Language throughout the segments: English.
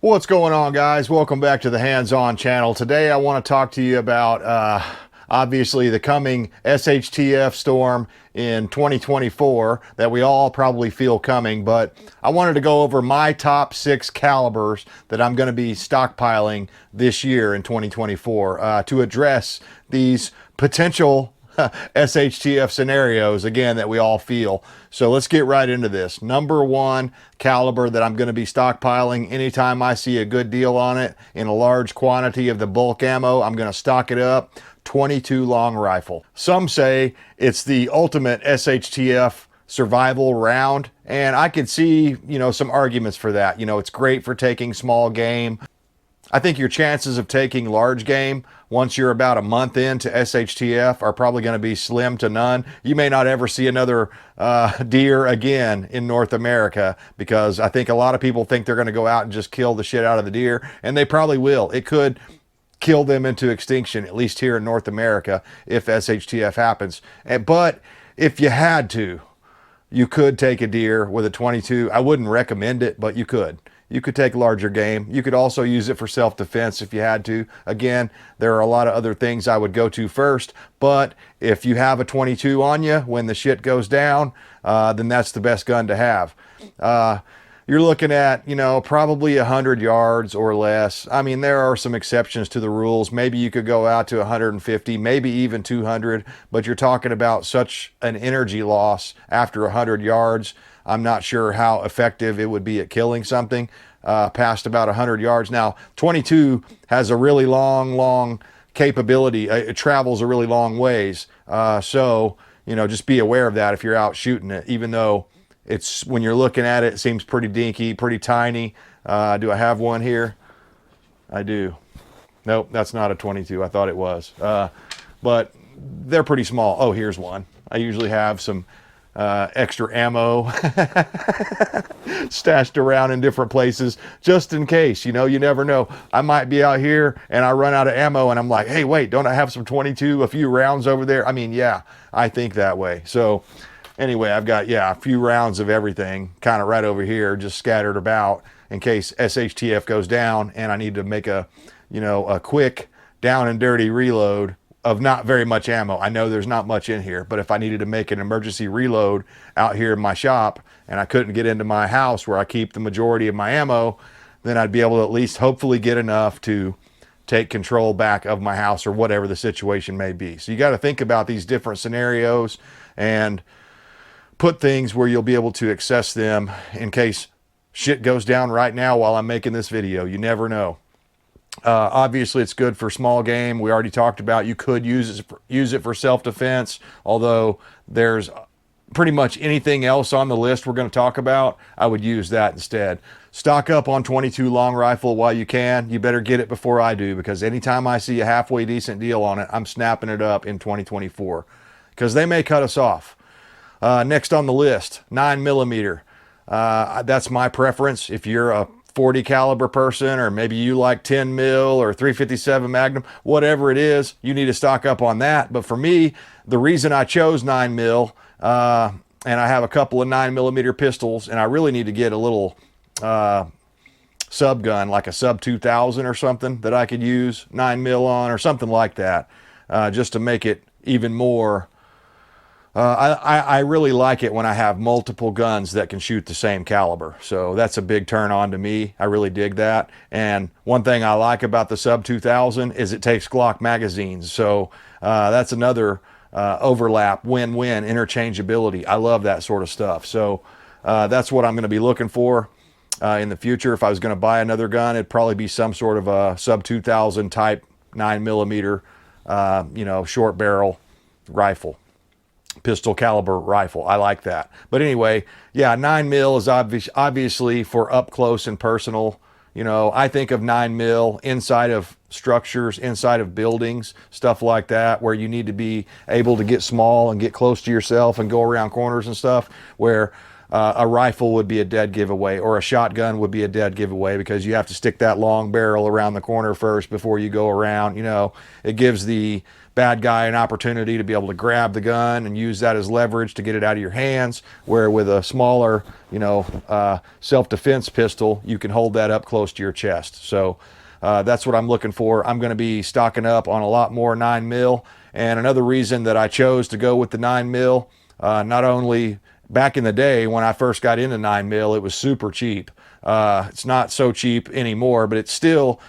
What's going on, guys? Welcome back to the Hands-On channel. Today I want to talk to you about obviously the coming SHTF storm in 2024 that we all probably feel coming, but I wanted to go over my top 6 calibers that I'm going to be stockpiling this year in 2024 to address these potential SHTF scenarios again that we all feel. So let's get right into this. Number one caliber that I'm going to be stockpiling anytime I see a good deal on it in a large quantity of the bulk ammo, I'm going to stock it up. 22 long rifle. Some say it's the ultimate SHTF survival round, and I could see, some arguments for that. It's great for taking small game. I think your chances of taking large game once you're about a month into SHTF are probably going to be slim to none. You may not ever see another deer again in North America, because I think a lot of people think they're going to go out and just kill the shit out of the deer, and they probably will. It could kill them into extinction, at least here in North America, if SHTF happens. But if you had to, you could take a deer with a 22. I wouldn't recommend it, but you could. You could take larger game. You could also use it for self-defense if you had to. Again, there are a lot of other things I would go to first, but if you have a 22 on you when the shit goes down, then that's the best gun to have. You're looking at, probably 100 yards or less. I mean, there are some exceptions to the rules. Maybe you could go out to 150, maybe even 200, but you're talking about such an energy loss after 100 yards. I'm not sure how effective it would be at killing something past about 100 yards. Now, 22 has a really long capability. It travels a really long ways. So, just be aware of that if you're out shooting it, even though it's, when you're looking at it, it seems pretty dinky, pretty tiny. Do I have one here? I do. Nope, that's not a 22. I thought it was. But they're pretty small. Oh, here's one. I usually have some extra ammo stashed around in different places just in case. You never know. I might be out here and I run out of ammo and I'm like, hey, wait, don't I have some 22, a few rounds over there? I mean, yeah, I think that way. So anyway, I've got, a few rounds of everything kind of right over here, just scattered about in case SHTF goes down and I need to make a quick down and dirty reload of not very much ammo. I know there's not much in here, but if I needed to make an emergency reload out here in my shop and I couldn't get into my house where I keep the majority of my ammo, then I'd be able to at least hopefully get enough to take control back of my house or whatever the situation may be. So you got to think about these different scenarios and put things where you'll be able to access them in case shit goes down right now while I'm making this video. You never know. Obviously, it's good for small game. We already talked about you could use it for self-defense, although there's pretty much anything else on the list we're going to talk about, I would use that instead. Stock up on 22 long rifle while you can. You better get it before I do, because anytime I see a halfway decent deal on it, I'm snapping it up in 2024, because they may cut us off. Next on the list, 9mm. That's my preference. If you're a 40 caliber person, or maybe you like 10 mil or 357 Magnum, whatever it is, you need to stock up on that. But for me, the reason I chose 9mm, and I have a couple of 9mm pistols, and I really need to get a little sub gun, like a sub 2000 or something that I could use 9mm on, or something like that, just to make it even more. I really like it when I have multiple guns that can shoot the same caliber. So that's a big turn on to me. I really dig that. And one thing I like about the sub 2000 is it takes Glock magazines. So that's another overlap, win-win, interchangeability. I love that sort of stuff. So that's what I'm going to be looking for in the future. If I was going to buy another gun, it'd probably be some sort of a sub 2000 type 9mm, short barrel rifle. Pistol caliber rifle. I like that. But anyway, 9mm is obviously for up close and personal. I think of 9mm inside of structures, inside of buildings, stuff like that, where you need to be able to get small and get close to yourself and go around corners and stuff, where a rifle would be a dead giveaway, or a shotgun would be a dead giveaway, because you have to stick that long barrel around the corner first before you go around. You know, it gives the bad guy an opportunity to be able to grab the gun and use that as leverage to get it out of your hands, where with a smaller, you know, self-defense pistol, you can hold that up close to your chest. So that's what I'm looking for. I'm going to be stocking up on a lot more 9mm. And another reason that I chose to go with the 9mm, not only back in the day when I first got into 9mm, it was super cheap. It's not so cheap anymore, but it's still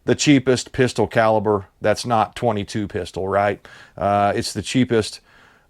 the cheapest pistol caliber that's not .22 pistol, right? It's the cheapest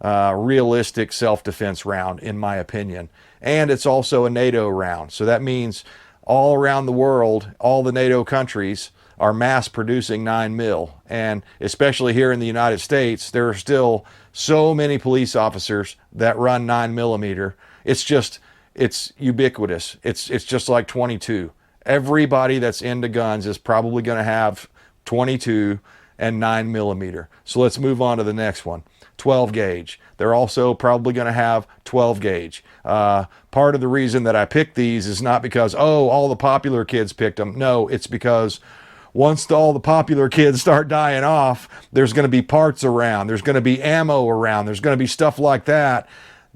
realistic self-defense round, in my opinion. And it's also a NATO round. So that means all around the world, all the NATO countries are mass producing 9mm. And especially here in the United States, there are still so many police officers that run 9mm. It's ubiquitous. It's just like .22. Everybody that's into guns is probably going to have .22 and 9mm. So let's move on to the next one. 12 gauge. They're also probably going to have 12 gauge. Part of the reason that I picked these is not because, oh, all the popular kids picked them. No, it's because once all the popular kids start dying off, there's going to be parts around. There's going to be ammo around. There's going to be stuff like that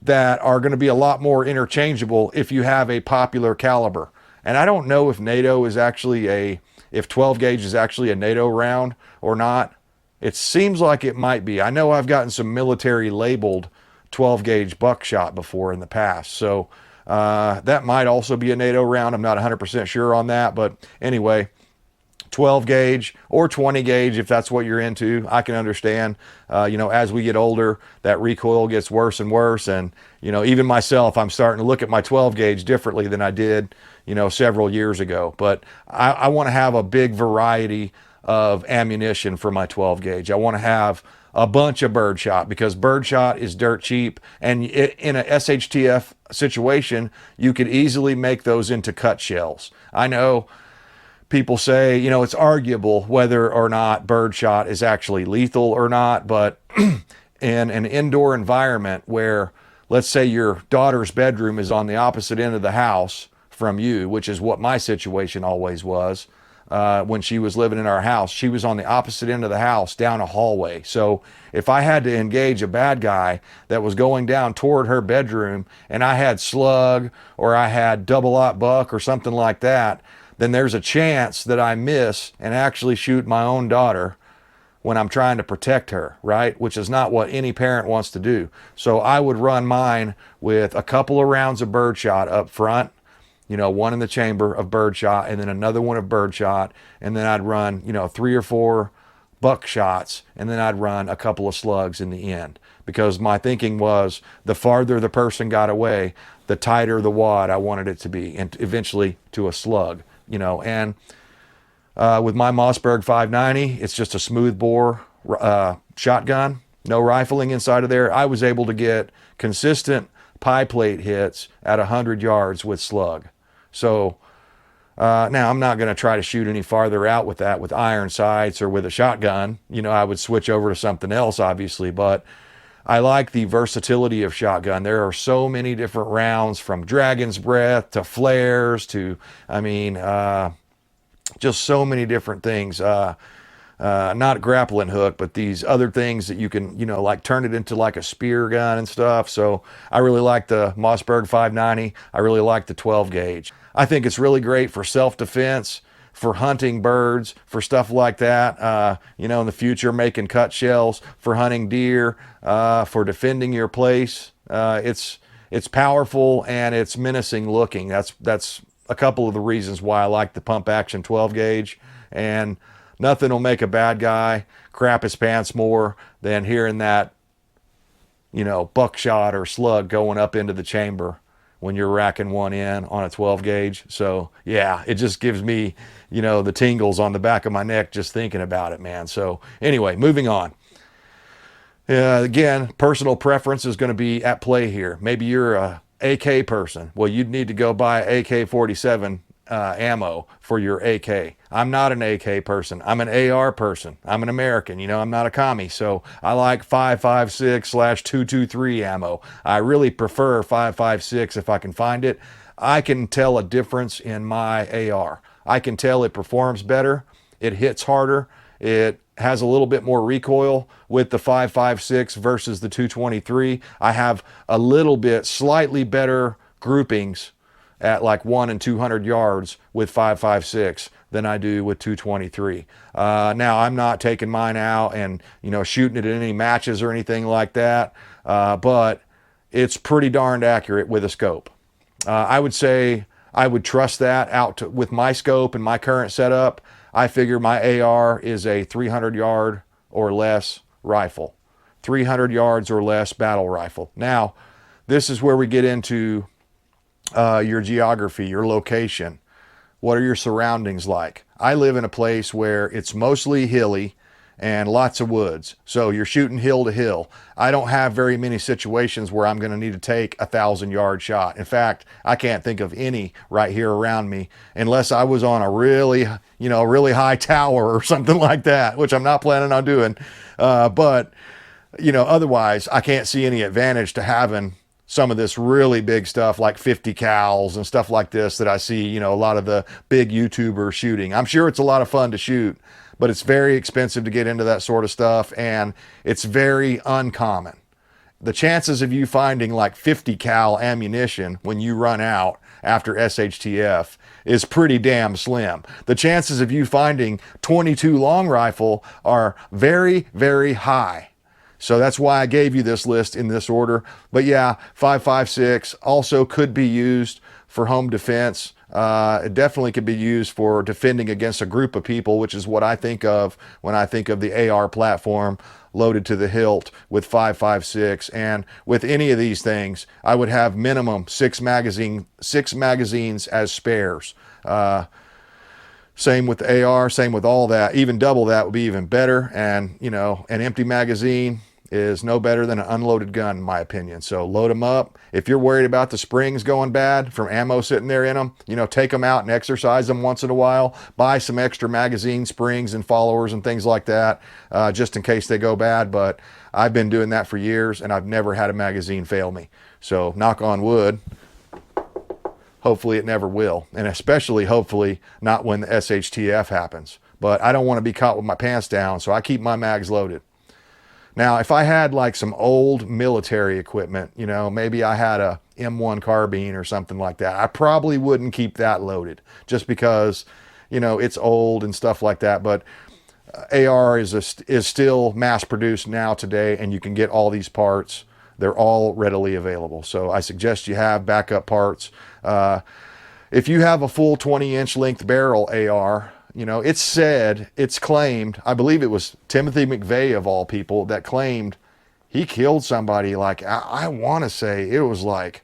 that are going to be a lot more interchangeable if you have a popular caliber. And I don't know if NATO is actually if 12 gauge is actually a NATO round or not. It seems like it might be. I know I've gotten some military labeled 12 gauge buckshot before in the past. So that might also be a NATO round. I'm not 100% sure on that. But anyway, 12 gauge or 20 gauge, if that's what you're into, I can understand. You know, as we get older, that recoil gets worse and worse. And, you know, even myself, I'm starting to look at my 12 gauge differently than I did, you know, several years ago. But I want to have a big variety of ammunition for my 12 gauge. I want to have a bunch of birdshot, because birdshot is dirt cheap. And in a SHTF situation, you could easily make those into cut shells. I know people say, you know, it's arguable whether or not birdshot is actually lethal or not, but in an indoor environment where, let's say your daughter's bedroom is on the opposite end of the house from you, which is what my situation always was. When she was living in our house, she was on the opposite end of the house down a hallway. So if I had to engage a bad guy that was going down toward her bedroom and I had slug or I had double-aught buck or something like that, then there's a chance that I miss and actually shoot my own daughter when I'm trying to protect her, right? Which is not what any parent wants to do. So I would run mine with a couple of rounds of birdshot up front, you know, one in the chamber of birdshot and then another one of birdshot. And then I'd run, you know, 3 or 4 buckshots, and then I'd run a couple of slugs in the end. Because my thinking was the farther the person got away, the tighter the wad I wanted it to be, and eventually to a slug, you know. And with my Mossberg 590, it's just a smooth bore shotgun, no rifling inside of there. I was able to get consistent pie plate hits at 100 yards with slug. So now I'm not going to try to shoot any farther out with that with iron sights or with a shotgun. You know, I would switch over to something else, obviously, but I like the versatility of shotgun. There are so many different rounds, from dragon's breath to flares to, I mean, just so many different things. Not grappling hook, but these other things that you can, you know, like turn it into like a spear gun and stuff. So I really like the Mossberg 590. I really like the 12 gauge. I think it's really great for self-defense, for hunting birds, for stuff like that. You know, in the future, making cut shells, for hunting deer, for defending your place. It's powerful and it's menacing looking. That's a couple of the reasons why I like the pump action 12 gauge. And nothing will make a bad guy crap his pants more than hearing that, you know, buckshot or slug going up into the chamber when you're racking one in on a 12 gauge. So yeah, it just gives me, you know, the tingles on the back of my neck just thinking about it, man. So anyway, moving on. Again, personal preference is going to be at play here. Maybe you're a AK person. Well, you'd need to go buy AK-47 ammo for your AK. I'm not an AK person. I'm an AR person. I'm an American. I'm not a commie. So I like 5.56/223 ammo. I really prefer 5.56 if I can find it. I can tell a difference in my AR. I can tell it performs better. It hits harder. It has a little bit more recoil with the 5.56 versus the 223. I have a little bit slightly better groupings at like 1 and 200 yards with 5.56 than I do with 223. Now I'm not taking mine out and shooting it in any matches or anything like that, but it's pretty darned accurate with a scope. I would say I would trust that out with my scope and my current setup. I figure my AR is a 300 yard or less rifle, 300 yards or less battle rifle. Now, this is where we get into your geography, your location. What are your surroundings like? I live in a place where it's mostly hilly and lots of woods. So you're shooting hill to hill. I don't have very many situations where I'm going to need to take a 1,000-yard shot. In fact, I can't think of any right here around me unless I was on a really high tower or something like that, which I'm not planning on doing. But otherwise, I can't see any advantage to having some of this really big stuff like 50 cals and stuff like this that I see, a lot of the big YouTubers shooting. I'm sure it's a lot of fun to shoot, but it's very expensive to get into that sort of stuff, and it's very uncommon. The chances of you finding like 50 cal ammunition when you run out after SHTF is pretty damn slim. The chances of you finding 22 long rifle are very, very high. So that's why I gave you this list in this order. But yeah, 5.56 also could be used for home defense. It definitely could be used for defending against a group of people, which is what I think of when I think of the AR platform loaded to the hilt with 5.56. And with any of these things, I would have minimum six magazines as spares. Same with the AR, same with all that. Even double that would be even better. And, an empty magazine is no better than an unloaded gun, in my opinion. So load them up. If you're worried about the springs going bad from ammo sitting there in them, take them out and exercise them once in a while. Buy some extra magazine springs and followers and things like that, just in case they go bad. But I've been doing that for years, and I've never had a magazine fail me. So knock on wood. Hopefully it never will, and especially hopefully not when the SHTF happens. But I don't want to be caught with my pants down, so I keep my mags loaded. Now, if I had like some old military equipment, maybe I had a M1 carbine or something like that, I probably wouldn't keep that loaded just because, it's old and stuff like that. But AR is still mass produced now today, and you can get all these parts. They're all readily available. So I suggest you have backup parts. If you have a full 20-inch length barrel AR, it's claimed, I believe it was Timothy McVeigh of all people that claimed he killed somebody like, I want to say it was like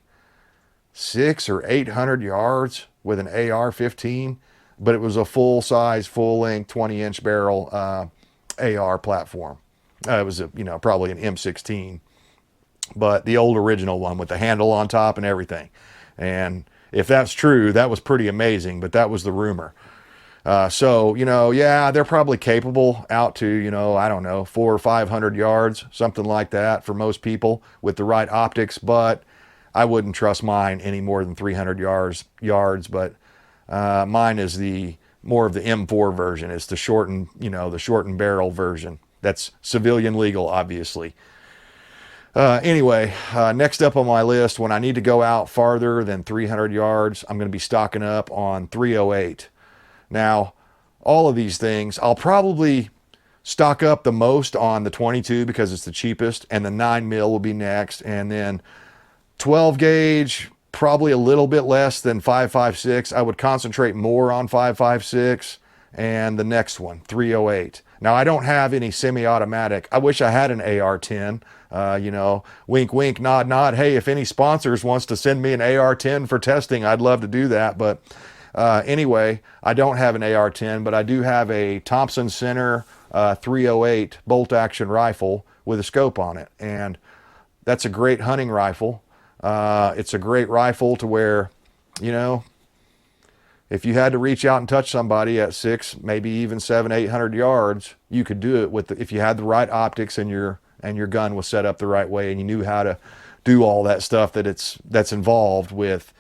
600 or 800 yards with an AR-15, but it was a full-size, full-length 20-inch barrel AR platform. It was probably an M16. But the old original one with the handle on top and everything. And if that's true, that was pretty amazing, but that was the rumor. So, yeah, they're probably capable out to, I don't know, 400 or 500 yards, something like that for most people with the right optics, but I wouldn't trust mine any more than 300 yards, but mine is more of the M4 version. It's the shortened barrel version. That's civilian legal, obviously. Anyway, next up on my list, when I need to go out farther than 300 yards, I'm going to be stocking up on 308. Now, all of these things, I'll probably stock up the most on the 22 because it's the cheapest, and the 9mm will be next, and then 12 gauge, probably a little bit less than 5.56. I would concentrate more on 5.56, and the next one, 308. Now, I don't have any semi-automatic. I wish I had an AR-10. Wink, wink, nod, nod. Hey, if any sponsors wants to send me an AR-10 for testing, I'd love to do that. But anyway, I don't have an AR-10, but I do have a Thompson Center 308 bolt-action rifle with a scope on it. And that's a great hunting rifle. It's a great rifle to where, if you had to reach out and touch somebody at 6, maybe even 700, 800 yards, you could do it with if you had the right optics and your gun was set up the right way and you knew how to do all that stuff that's involved with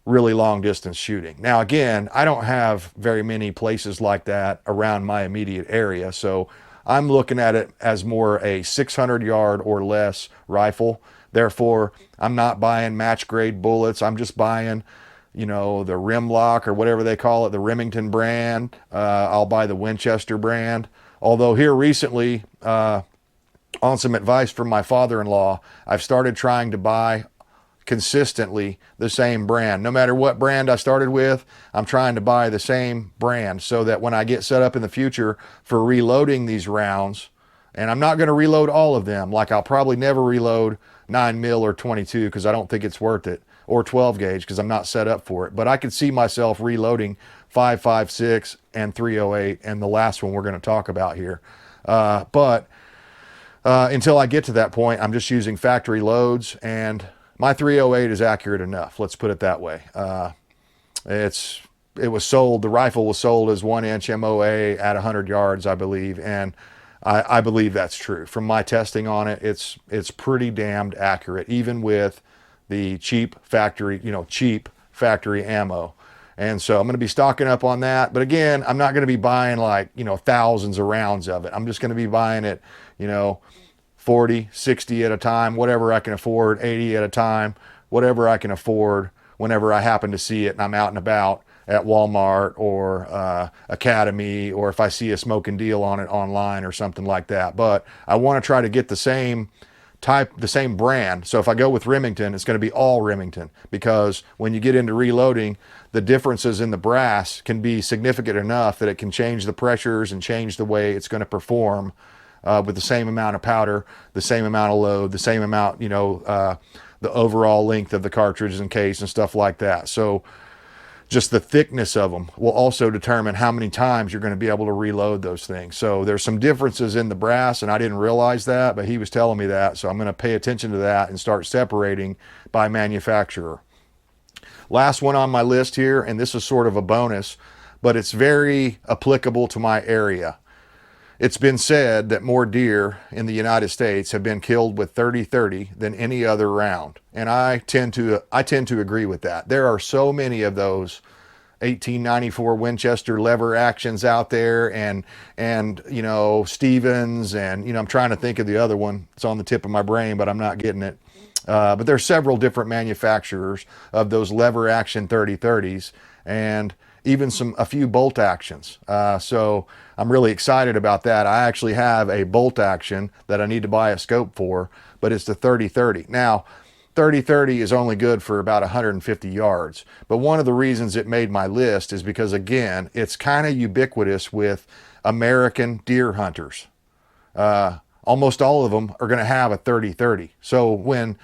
really long distance shooting. Now, again, I don't have very many places like that around my immediate area, so I'm looking at it as more a 600 yard or less rifle. Therefore, I'm not buying match grade bullets. I'm just buying, you know, the Rimlock or whatever they call it, the Remington brand. I'll buy the Winchester brand. Although here recently, on some advice from my father-in-law, I've started trying to buy consistently the same brand. No matter what brand I started with, I'm trying to buy the same brand so that when I get set up in the future for reloading these rounds, and I'm not going to reload all of them, like I'll probably never reload 9mm or 22 because I don't think it's worth it, or 12 gauge because I'm not set up for it. But I could see myself reloading 5.56 and 308 and the last one we're going to talk about here. But until I get to that point, I'm just using factory loads, and my 308 is accurate enough. Let's put it that way. It was sold, the rifle was sold as 1-inch MOA at 100 yards, I believe, and I believe that's true. From my testing on it, it's pretty damned accurate, even with the cheap factory ammo. And so I'm going to be stocking up on that. But again, I'm not going to be buying like, you know, thousands of rounds of it. I'm just going to be buying it, you know, 40, 60 at a time, whatever I can afford, 80 at a time, whatever I can afford whenever I happen to see it and I'm out and about at Walmart or Academy, or if I see a smoking deal on it online or something like that. But I want to try to get the same type, the same brand. So if I go with Remington, it's going to be all Remington, because when you get into reloading, the differences in the brass can be significant enough that it can change the pressures and change the way it's going to perform with the same amount of powder, the same amount of load, the same amount, you know, the overall length of the cartridges and case and stuff like that. So just the thickness of them will also determine how many times you're going to be able to reload those things. So there's some differences in the brass, and I didn't realize that, but he was telling me that. So I'm going to pay attention to that and start separating by manufacturer. Last one on my list here, and this is sort of a bonus, but it's very applicable to my area. It's been said that more deer in the United States have been killed with .30-30 than any other round. And I tend to agree with that. There are so many of those 1894 Winchester lever actions out there, and you know, Stevens, and you know, I'm trying to think of the other one. It's on the tip of my brain, but I'm not getting it. But there's several different manufacturers of those lever action 30-30s, and even a few bolt actions. So I'm really excited about that. I actually have a bolt action that I need to buy a scope for, but it's the 30-30. Now, 30-30 is only good for about 150 yards. But one of the reasons it made my list is because, again, it's kind of ubiquitous with American deer hunters. Almost all of them are going to have a 30-30. So when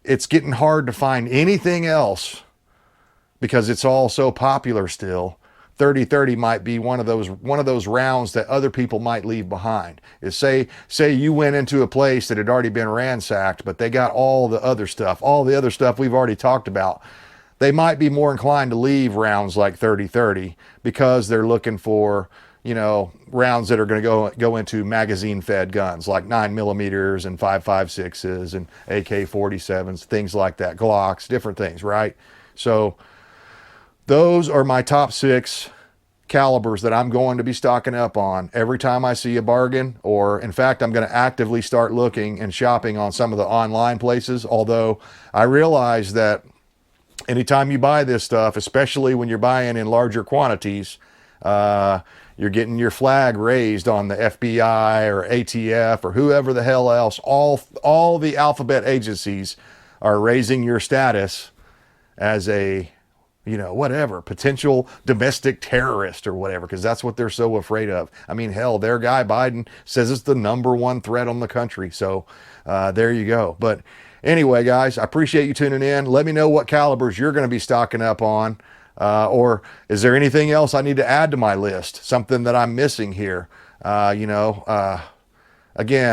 it's getting hard to find anything else, because it's all so popular still, 30-30 might be one of those rounds that other people might leave behind. Is say you went into a place that had already been ransacked, but they got all the other stuff we've already talked about. They might be more inclined to leave rounds like 30-30 because they're looking for, you know, rounds that are going to go into magazine fed guns like 9mm and 5.56s and AK-47s, things like that, Glocks, different things, right? So those are my top 6 calibers that I'm going to be stocking up on every time I see a bargain, or in fact, I'm going to actively start looking and shopping on some of the online places. Although I realize that anytime you buy this stuff, especially when you're buying in larger quantities, you're getting your flag raised on the FBI or ATF or whoever the hell else. All the alphabet agencies are raising your status as a, you know, whatever, potential domestic terrorist or whatever, because that's what they're so afraid of. I mean, hell, their guy Biden says it's the #1 threat on the country. So there you go. But anyway, guys, I appreciate you tuning in. Let me know what calibers you're going to be stocking up on. Or is there anything else I need to add to my list? Something that I'm missing here? Again,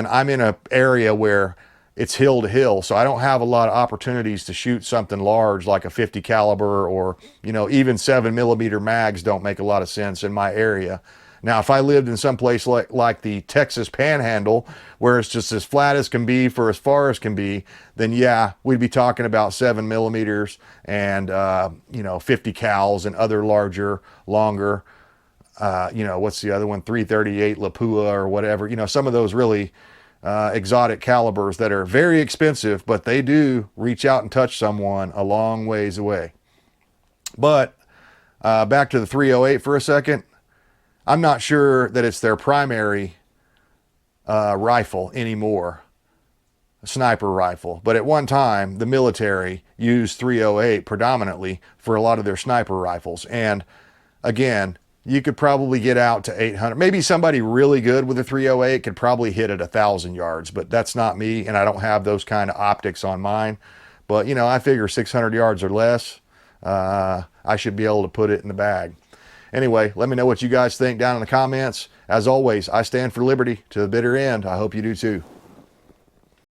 I'm in an area where it's hill to hill, so I don't have a lot of opportunities to shoot something large like a 50 caliber, or even 7mm mags don't make a lot of sense in my area. Now, if I lived in some place like the Texas Panhandle, where it's just as flat as can be for as far as can be, then yeah, we'd be talking about 7mm and 50 cals and other larger, longer. What's the other one? 338 Lapua or whatever. Some of those really exotic calibers that are very expensive, but they do reach out and touch someone a long ways away. But back to the 308 for a second. I'm not sure that it's their primary rifle anymore, a sniper rifle. But at one time, the military used 308 predominantly for a lot of their sniper rifles. And again, you could probably get out to 800. Maybe somebody really good with a 308 could probably hit at 1,000 yards, but that's not me, and I don't have those kind of optics on mine. But, I figure 600 yards or less, I should be able to put it in the bag. Anyway, let me know what you guys think down in the comments. As always, I stand for liberty to the bitter end. I hope you do too.